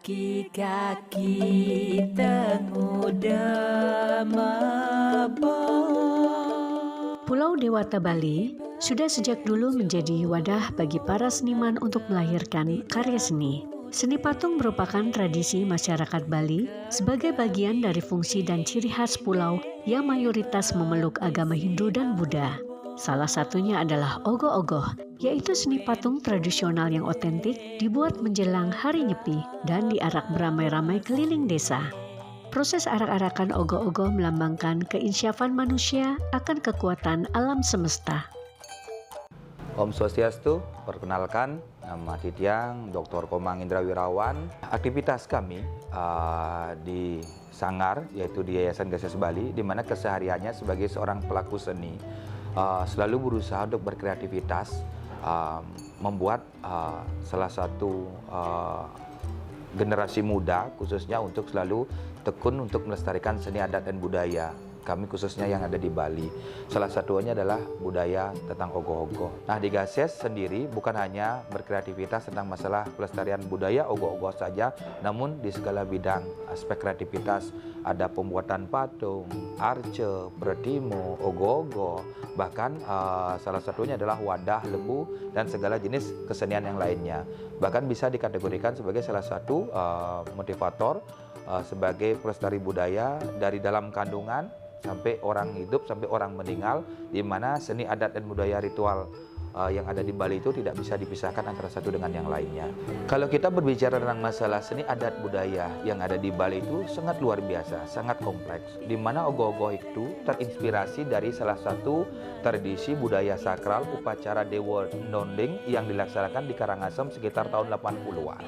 Kaki-kaki temuda mebon. Pulau Dewata Bali sudah sejak dulu menjadi wadah bagi para seniman untuk melahirkan karya seni. Seni patung merupakan tradisi masyarakat Bali sebagai bagian dari fungsi dan ciri khas pulau yang mayoritas memeluk agama Hindu dan Buddha. Salah satunya adalah ogoh-ogoh, yaitu seni patung tradisional yang otentik dibuat menjelang Hari Nyepi dan diarak beramai-ramai keliling desa. Proses arak-arakan ogoh-ogoh melambangkan keinsyafan manusia akan kekuatan alam semesta. Om Swastiastu, perkenalkan nama Tityang, Dr. Komang Indra Wirawan. Aktivitas kami di Sanggar, yaitu di Yayasan Gases Bali, di mana kesehariannya sebagai seorang pelaku seni selalu berusaha untuk berkreativitas, membuat salah satu generasi muda khususnya untuk selalu tekun untuk melestarikan seni adat dan budaya. Kami khususnya yang ada di Bali. Salah satunya adalah budaya tentang ogoh-ogoh. Nah, di Gases sendiri bukan hanya berkreativitas tentang masalah pelestarian budaya ogoh-ogoh saja, namun di segala bidang aspek kreativitas. Ada pembuatan patung, arce, pretimo, ogoh-ogoh, bahkan salah satunya adalah wadah, lembu, dan segala jenis kesenian yang lainnya. Bahkan bisa dikategorikan sebagai salah satu motivator, sebagai pelestari budaya dari dalam kandungan sampai orang hidup, sampai orang meninggal, di mana seni adat dan budaya ritual yang ada di Bali itu tidak bisa dipisahkan antara satu dengan yang lainnya. Kalau kita berbicara tentang masalah seni adat budaya yang ada di Bali itu sangat luar biasa, sangat kompleks, di mana ogoh-ogoh itu terinspirasi dari salah satu tradisi budaya sakral upacara Dewa Nonding yang dilaksanakan di Karangasem sekitar tahun 80-an.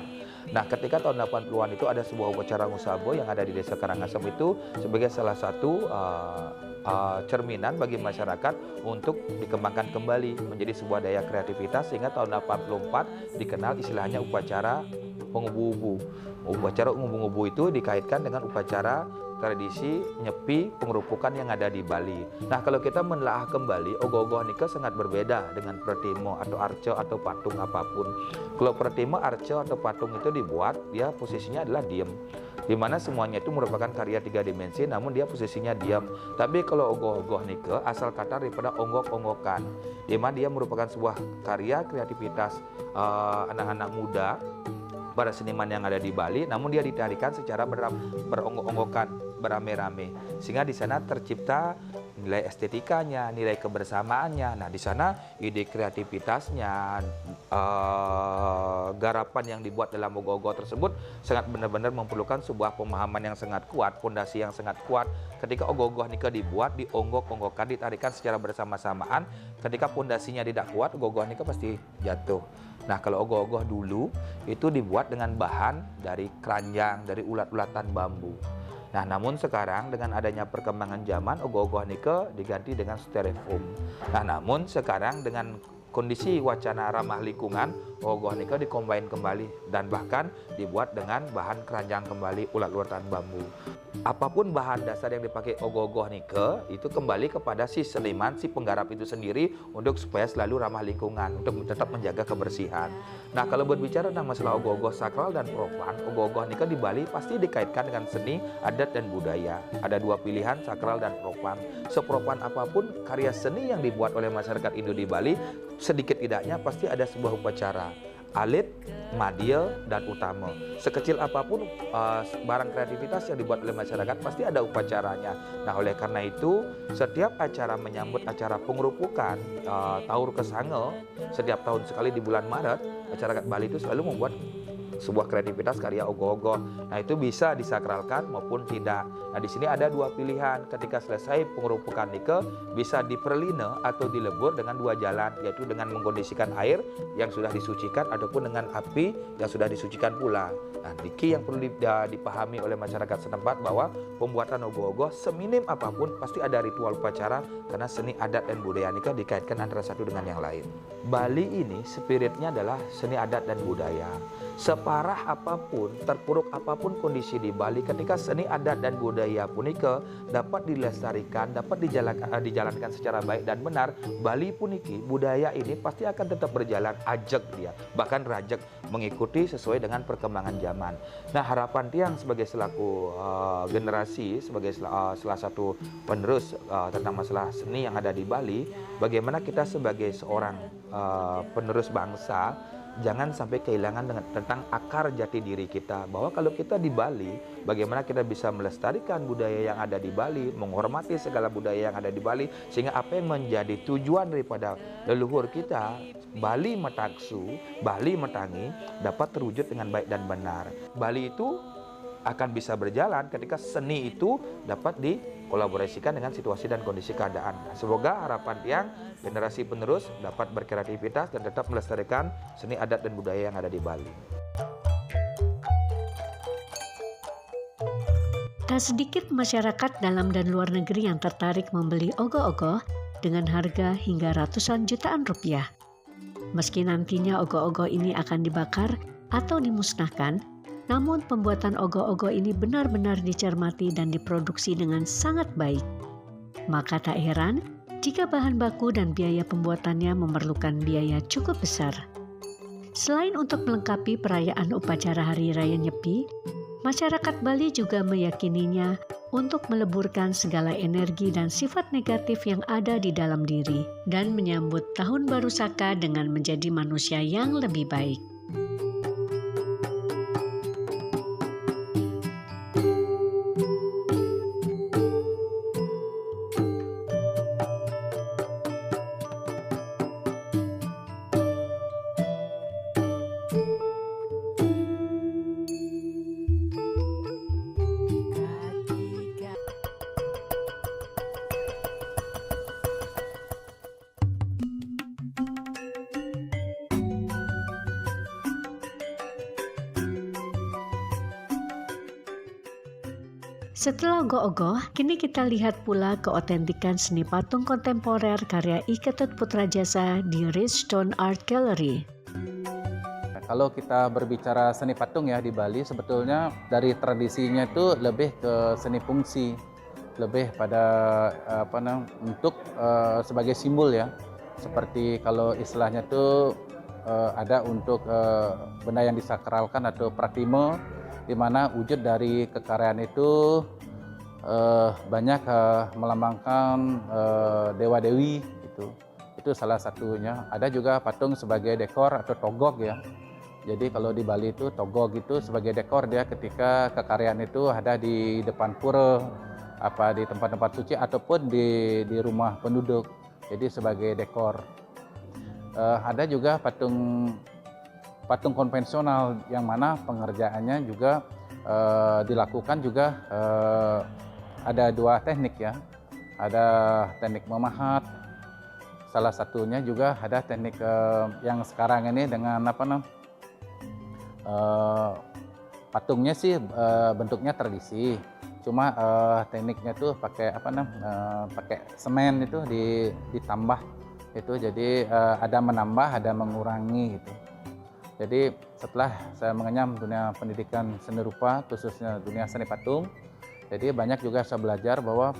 Nah, ketika tahun 80-an itu ada sebuah upacara Ngusabo yang ada di desa Karangasem itu sebagai salah satu cerminan bagi masyarakat untuk dikembangkan kembali menjadi sebuah daya kreativitas, sehingga tahun 84 dikenal istilahnya upacara pengubu-ubu. Upacara pengubu-ubu itu dikaitkan dengan upacara tradisi nyepi pengerupukan yang ada di Bali. Nah, kalau kita menelaah kembali, ogoh-ogoh nika sangat berbeda dengan pretimo atau arce atau patung apapun. Kalau pretimo, arce atau patung itu dibuat, dia posisinya adalah diem, di mana semuanya itu merupakan karya 3 dimensi, namun dia posisinya diam. Tapi kalau ogoh-ogoh nika asal kata daripada onggok-onggokan, di mana dia merupakan sebuah karya kreativitas anak-anak muda, para seniman yang ada di Bali, namun dia ditarikan secara beronggok-onggokan, beramai-ramai, sehingga di sana tercipta nilai estetikanya, nilai kebersamaannya. Nah, di sana ide kreativitasnya, garapan yang dibuat dalam ogoh-ogoh tersebut sangat benar-benar memerlukan sebuah pemahaman yang sangat kuat, fondasi yang sangat kuat. Ketika ogoh-ogoh nika dibuat, dionggok-onggokkan, ditarikan secara bersama-samaan, ketika fondasinya tidak kuat, ogoh-ogoh nika pasti jatuh. Nah, kalau ogoh-ogoh dulu itu dibuat dengan bahan dari keranjang, dari ulat-ulatan bambu. Nah, namun sekarang dengan adanya perkembangan zaman, ogoh-ogoh nika diganti dengan styrofoam. Nah, namun sekarang dengan kondisi wacana ramah lingkungan, ogoh nika dikombin kembali dan bahkan dibuat dengan bahan keranjang kembali, ulat-ulatan bambu. Apapun bahan dasar yang dipakai ogoh-ogoh nika itu kembali kepada si seniman, si penggarap itu sendiri, untuk supaya selalu ramah lingkungan, untuk tetap menjaga kebersihan. Nah, kalau berbicara tentang masalah ogoh-ogoh sakral dan profan, ogoh-ogoh nika di Bali pasti dikaitkan dengan seni, adat, dan budaya. Ada 2 pilihan, sakral dan profan. Seprofan apapun karya seni yang dibuat oleh masyarakat Indo di Bali, sedikit tidaknya pasti ada sebuah upacara. Alit, madil, dan utama. Sekecil apapun barang kreativitas yang dibuat oleh masyarakat pasti ada upacaranya. Nah, oleh karena itu setiap acara menyambut acara pengerupukan Taur Kesanga setiap tahun sekali di bulan Maret, masyarakat Bali itu selalu membuat sebuah kreativitas karya ogoh-ogoh. Nah, itu bisa disakralkan maupun tidak. Nah, di sini ada 2 pilihan. Ketika selesai pengerupukan nika, bisa diperline atau dilebur dengan 2 jalan, yaitu dengan mengkondisikan air yang sudah disucikan ataupun dengan api yang sudah disucikan pula. Nah, niki yang perlu dipahami oleh masyarakat setempat bahwa pembuatan ogoh-ogoh seminim apapun pasti ada ritual upacara, karena seni adat dan budaya nika dikaitkan antara satu dengan yang lain. Bali ini spiritnya adalah seni adat dan budaya. separah apapun, terpuruk apapun kondisi di Bali, ketika seni adat dan budaya punike dapat dilestarikan, dapat dijalankan secara baik dan benar, Bali puniki, budaya ini pasti akan tetap berjalan ajeg dia, bahkan rajek mengikuti sesuai dengan perkembangan zaman. Nah, harapan tiang sebagai selaku generasi, sebagai salah satu penerus tentang masalah seni yang ada di Bali, bagaimana kita sebagai seorang penerus bangsa jangan sampai kehilangan tentang akar jati diri kita, bahwa kalau kita di Bali, bagaimana kita bisa melestarikan budaya yang ada di Bali, menghormati segala budaya yang ada di Bali, sehingga apa yang menjadi tujuan daripada leluhur kita, Bali Metaksu, Bali Metangi, dapat terwujud dengan baik dan benar. Bali itu akan bisa berjalan ketika seni itu dapat dikolaborasikan dengan situasi dan kondisi keadaan. Semoga harapan tiang generasi penerus dapat berkreativitas dan tetap melestarikan seni adat dan budaya yang ada di Bali. Tak sedikit masyarakat dalam dan luar negeri yang tertarik membeli ogoh-ogoh dengan harga hingga ratusan jutaan rupiah. Meski nantinya ogoh-ogoh ini akan dibakar atau dimusnahkan, namun pembuatan ogoh-ogoh ini benar-benar dicermati dan diproduksi dengan sangat baik. Maka tak heran jika bahan baku dan biaya pembuatannya memerlukan biaya cukup besar. Selain untuk melengkapi perayaan upacara Hari Raya Nyepi, masyarakat Bali juga meyakininya untuk meleburkan segala energi dan sifat negatif yang ada di dalam diri dan menyambut Tahun Baru Saka dengan menjadi manusia yang lebih baik. Setelah ogoh-ogoh, kini kita lihat pula keotentikan seni patung kontemporer karya I Ketut Putrajasa di Ridgestone Art Gallery. Kalau kita berbicara seni patung ya di Bali, sebetulnya dari tradisinya itu lebih ke seni fungsi, lebih pada untuk sebagai simbol ya. Seperti kalau istilahnya itu ada untuk benda yang disakralkan atau pratime, di mana wujud dari kekaryaan itu banyak melambangkan dewa-dewi gitu. Itu salah satunya. Ada juga patung sebagai dekor atau togog ya. Jadi kalau di Bali itu togog itu sebagai dekor dia ketika kekaryaan itu ada di depan pura, di tempat-tempat suci ataupun di rumah penduduk. Jadi sebagai dekor. Ada juga patung konvensional yang mana pengerjaannya juga dilakukan juga ada dua teknik ya. Ada teknik memahat, salah satunya juga ada teknik yang sekarang ini dengan patungnya sih bentuknya tradisi, cuma tekniknya tuh pakai pakai semen itu ditambah itu, jadi ada menambah ada mengurangi gitu. Jadi setelah saya mengenyam dunia pendidikan seni rupa, khususnya dunia seni patung, jadi banyak juga saya belajar bahwa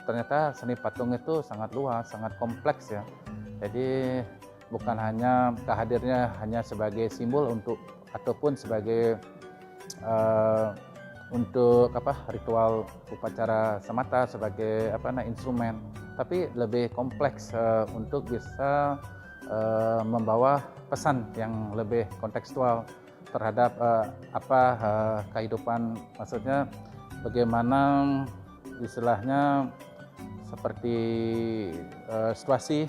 ternyata seni patung itu sangat luas, sangat kompleks ya. Jadi bukan hanya kehadirnya hanya sebagai simbol untuk ataupun sebagai untuk ritual upacara semata sebagai instrumen, tapi lebih kompleks untuk bisa membawa pesan yang lebih kontekstual terhadap kehidupan, maksudnya bagaimana istilahnya seperti situasi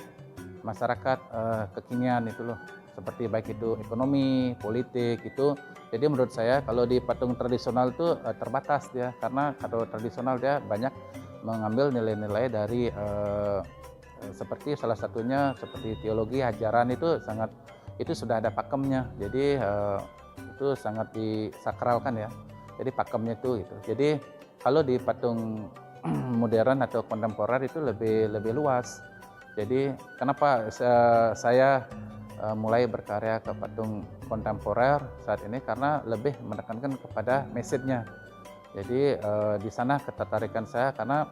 masyarakat kekinian itu loh, seperti baik itu ekonomi, politik itu. Jadi menurut saya kalau di patung tradisional itu terbatas dia, karena kalau tradisional dia banyak mengambil nilai-nilai dari seperti salah satunya seperti teologi, ajaran itu sudah ada pakemnya. Jadi itu sangat disakralkan ya. Jadi pakemnya itu gitu. Jadi kalau di patung modern atau kontemporer itu lebih luas. Jadi kenapa saya mulai berkarya ke patung kontemporer saat ini karena lebih menekankan kepada message-nya. Jadi di sana ketertarikan saya karena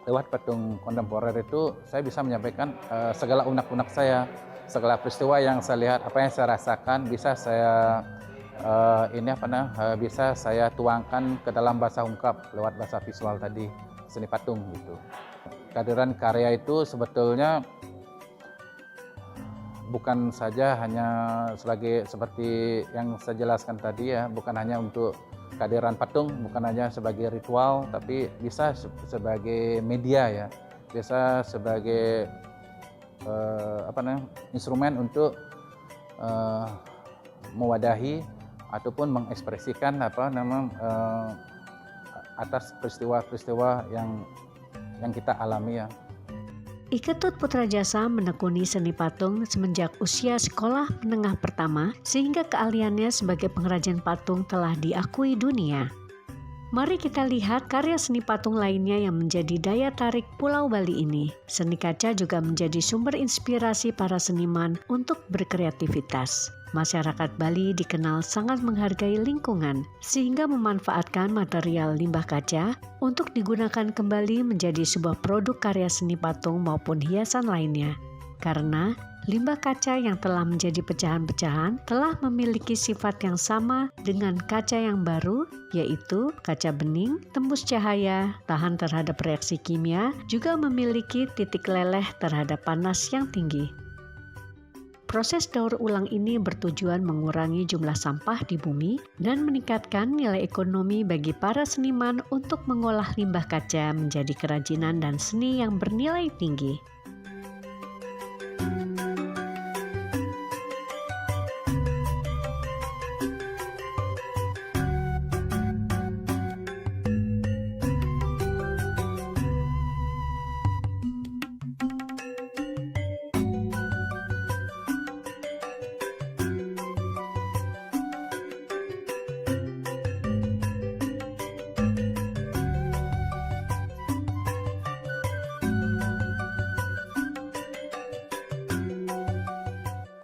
lewat patung kontemporer itu saya bisa menyampaikan segala unek-unek saya, segala peristiwa yang saya lihat, apa yang saya rasakan bisa saya bisa saya tuangkan ke dalam bahasa ungkap lewat bahasa visual tadi, seni patung gitu. Kehadiran karya itu sebetulnya bukan saja hanya seperti yang saya jelaskan tadi ya, bukan hanya untuk kehadiran patung, bukan hanya sebagai ritual, tapi bisa sebagai media ya, bisa sebagai instrumen untuk mewadahi ataupun mengekspresikan atas peristiwa-peristiwa yang kita alami ya. Iketut Putrajasa menekuni seni patung semenjak usia sekolah menengah pertama sehingga keahliannya sebagai pengrajin patung telah diakui dunia. Mari kita lihat karya seni patung lainnya yang menjadi daya tarik Pulau Bali ini. Seni kaca juga menjadi sumber inspirasi para seniman untuk berkreativitas. Masyarakat Bali dikenal sangat menghargai lingkungan, sehingga memanfaatkan material limbah kaca untuk digunakan kembali menjadi sebuah produk karya seni patung maupun hiasan lainnya. Karena limbah kaca yang telah menjadi pecahan-pecahan telah memiliki sifat yang sama dengan kaca yang baru, yaitu kaca bening, tembus cahaya, tahan terhadap reaksi kimia, juga memiliki titik leleh terhadap panas yang tinggi. Proses daur ulang ini bertujuan mengurangi jumlah sampah di bumi dan meningkatkan nilai ekonomi bagi para seniman untuk mengolah limbah kaca menjadi kerajinan dan seni yang bernilai tinggi.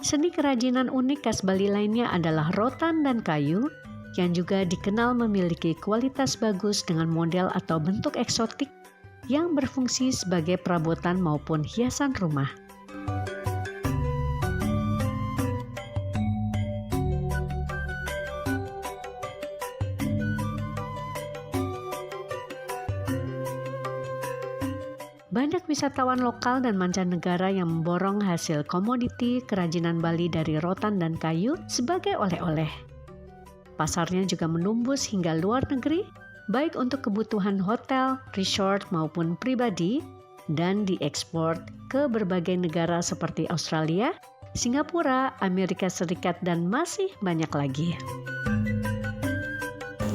Seni kerajinan unik khas Bali lainnya adalah rotan dan kayu yang juga dikenal memiliki kualitas bagus dengan model atau bentuk eksotik yang berfungsi sebagai perabotan maupun hiasan rumah. Banyak wisatawan lokal dan mancanegara yang memborong hasil komoditi kerajinan Bali dari rotan dan kayu sebagai oleh-oleh. Pasarnya juga menembus hingga luar negeri, baik untuk kebutuhan hotel, resort maupun pribadi, dan diekspor ke berbagai negara seperti Australia, Singapura, Amerika Serikat, dan masih banyak lagi.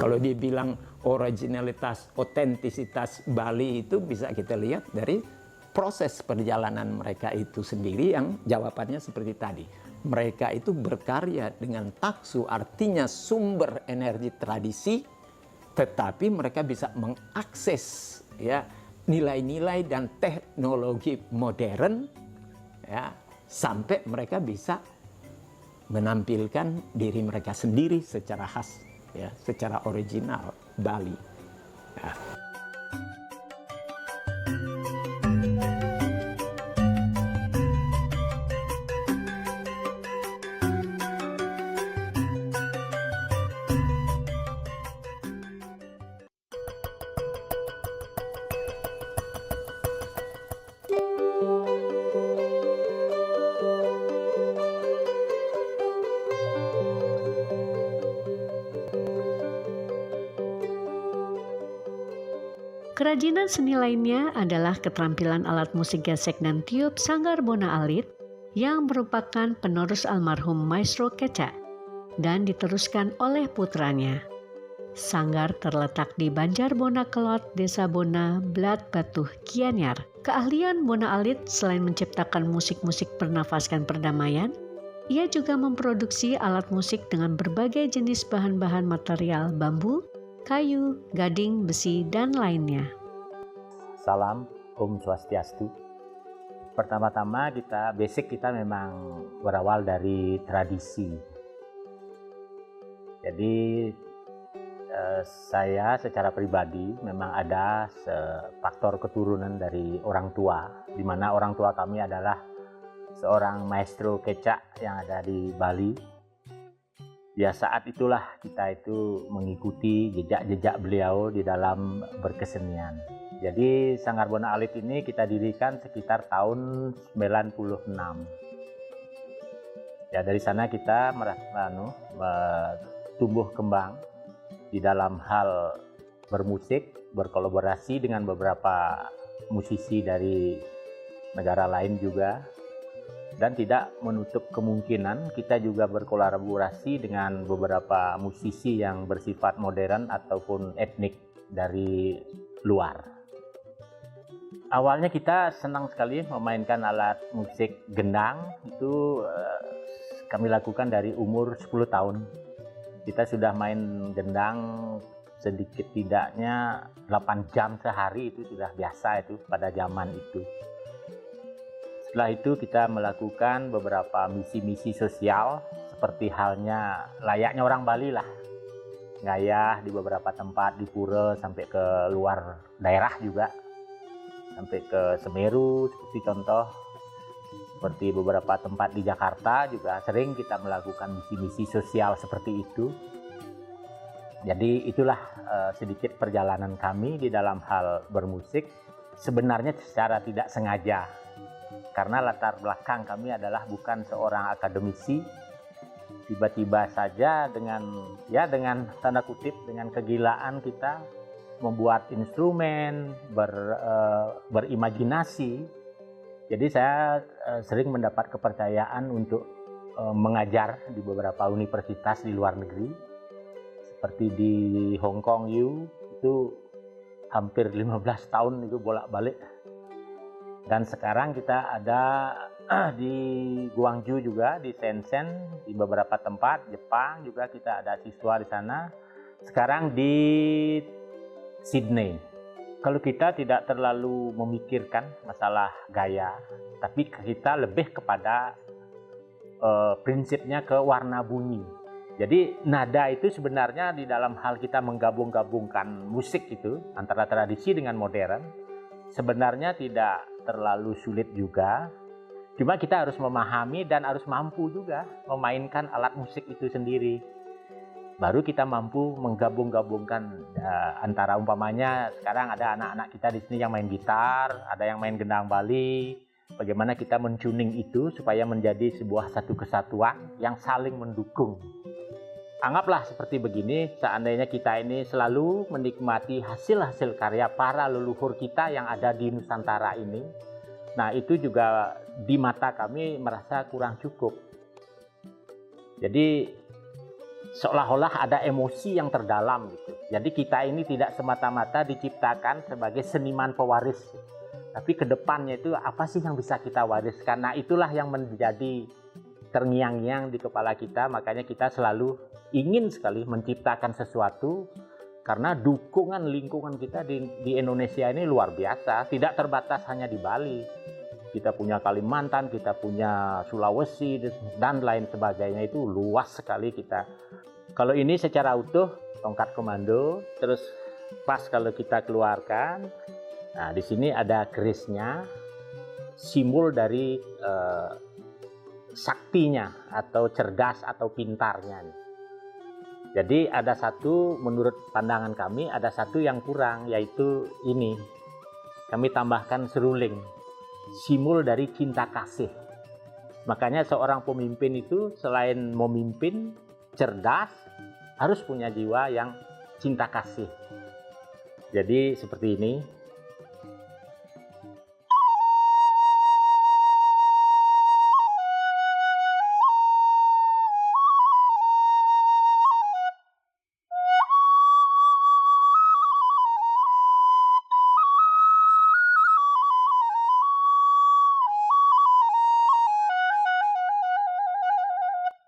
Kalau dibilang originalitas, otentisitas Bali itu bisa kita lihat dari proses perjalanan mereka itu sendiri yang jawabannya seperti tadi. Mereka itu berkarya dengan taksu, artinya sumber energi tradisi, tetapi mereka bisa mengakses ya nilai-nilai dan teknologi modern ya sampai mereka bisa menampilkan diri mereka sendiri secara khas ya, secara original Bali. Ya. Kerajinan seni lainnya adalah keterampilan alat musik gesek dan tiup Sanggar Bona Alit yang merupakan penerus almarhum Maestro Kecak dan diteruskan oleh putranya. Sanggar terletak di Banjar Bona Kelot, Desa Bona, Blat Batuh, Gianyar. Keahlian Bona Alit selain menciptakan musik-musik bernafaskan perdamaian, ia juga memproduksi alat musik dengan berbagai jenis bahan-bahan material bambu, kayu, gading, besi, dan lainnya. Salam, Om Swastiastu. Pertama-tama basic kita memang berawal dari tradisi. Jadi saya secara pribadi memang ada faktor keturunan dari orang tua, di mana orang tua kami adalah seorang maestro kecak yang ada di Bali. Ya, saat itulah kita itu mengikuti jejak-jejak beliau di dalam berkesenian. Jadi Sanggar Bona Alit ini kita dirikan sekitar tahun 96. Ya, dari sana kita tumbuh kembang di dalam hal bermusik, berkolaborasi dengan beberapa musisi dari negara lain juga. Dan tidak menutup kemungkinan kita juga berkolaborasi dengan beberapa musisi yang bersifat modern ataupun etnik dari luar. Awalnya kita senang sekali memainkan alat musik gendang, itu kami lakukan dari umur 10 tahun. Kita sudah main gendang sedikit tidaknya 8 jam sehari, itu sudah biasa itu pada zaman itu. Setelah itu kita melakukan beberapa misi-misi sosial seperti halnya layaknya orang Bali lah. Ngayah di beberapa tempat di pura sampai ke luar daerah juga. Sampai ke Semeru seperti contoh, seperti beberapa tempat di Jakarta juga sering kita melakukan misi-misi sosial seperti itu. Jadi itulah sedikit perjalanan kami di dalam hal bermusik, sebenarnya secara tidak sengaja, karena latar belakang kami adalah bukan seorang akademisi. Tiba-tiba saja dengan tanda kutip, dengan kegilaan kita membuat instrumen, berimajinasi. Jadi saya sering mendapat kepercayaan untuk mengajar di beberapa universitas di luar negeri. Seperti di Hong Kong itu hampir 15 tahun itu bolak-balik. Dan sekarang kita ada di Guangzhou juga, di Shenzhen, di beberapa tempat, Jepang juga kita ada siswa di sana. Sekarang di Sydney. Kalau kita tidak terlalu memikirkan masalah gaya, tapi kita lebih kepada prinsipnya ke warna bunyi. Jadi nada itu sebenarnya di dalam hal kita menggabung-gabungkan musik itu antara tradisi dengan modern, sebenarnya tidak terlalu sulit juga. Cuma kita harus memahami dan harus mampu juga memainkan alat musik itu sendiri. Baru kita mampu menggabung-gabungkan antara umpamanya sekarang ada anak-anak kita di sini yang main gitar, ada yang main gendang Bali. Bagaimana kita mentuning itu supaya menjadi sebuah satu kesatuan yang saling mendukung. Anggaplah seperti begini, seandainya kita ini selalu menikmati hasil-hasil karya para leluhur kita yang ada di Nusantara ini. Nah, itu juga di mata kami merasa kurang cukup. Jadi seolah-olah ada emosi yang terdalam gitu. Jadi kita ini tidak semata-mata diciptakan sebagai seniman pewaris, tapi ke depannya itu apa sih yang bisa kita wariskan. Nah, itulah yang menjadi terngiang-ngiang di kepala kita. Makanya kita selalu ingin sekali menciptakan sesuatu, karena dukungan lingkungan kita di Indonesia ini luar biasa, tidak terbatas hanya di Bali. Kita punya Kalimantan, kita punya Sulawesi, dan lain sebagainya, itu luas sekali kita. Kalau ini secara utuh, tongkat komando, terus pas kalau kita keluarkan, nah di sini ada kerisnya, simbol dari saktinya atau cerdas atau pintarnya. Jadi ada satu, menurut pandangan kami, ada satu yang kurang, yaitu ini. Kami tambahkan seruling, simbol dari cinta kasih. Makanya seorang pemimpin itu selain memimpin, cerdas, harus punya jiwa yang cinta kasih. Jadi seperti ini.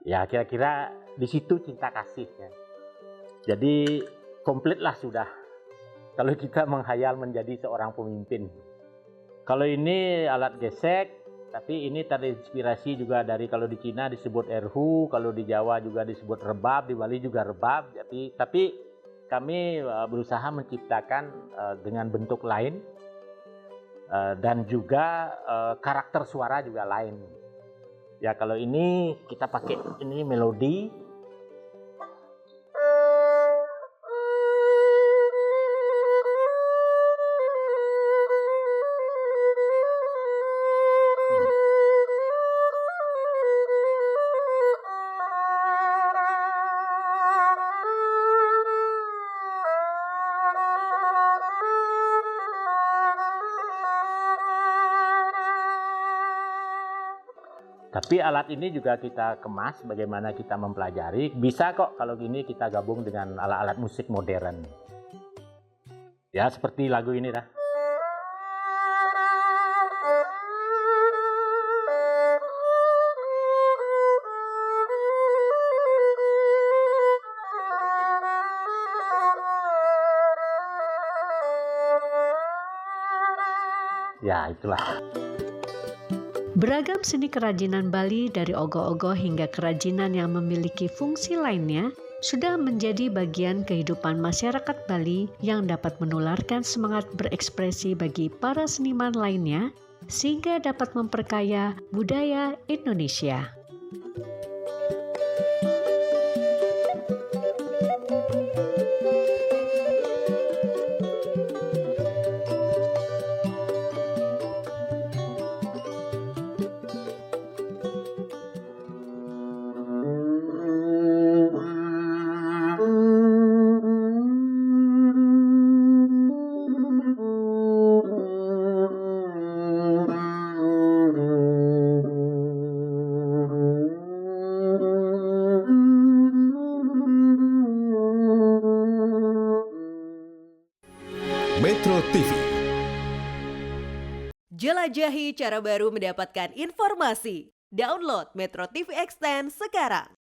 Ya, kira-kira di situ cinta kasihnya. Jadi komplitlah sudah kalau kita menghayal menjadi seorang pemimpin. Kalau ini alat gesek, tapi ini terinspirasi juga dari kalau di Cina disebut erhu, kalau di Jawa juga disebut rebab, di Bali juga rebab. Tapi kami berusaha menciptakan dengan bentuk lain dan juga karakter suara juga lain. Ya kalau ini kita pakai ini melodi. Tapi alat ini juga kita kemas bagaimana kita mempelajari. Bisa kok kalau gini kita gabung dengan alat-alat musik modern. Ya seperti lagu ini dah. Ya itulah. Beragam seni kerajinan Bali dari ogoh-ogoh hingga kerajinan yang memiliki fungsi lainnya sudah menjadi bagian kehidupan masyarakat Bali yang dapat menularkan semangat berekspresi bagi para seniman lainnya sehingga dapat memperkaya budaya Indonesia. Metro TV. Jelajahi cara baru mendapatkan informasi. Download Metro TV Extend sekarang.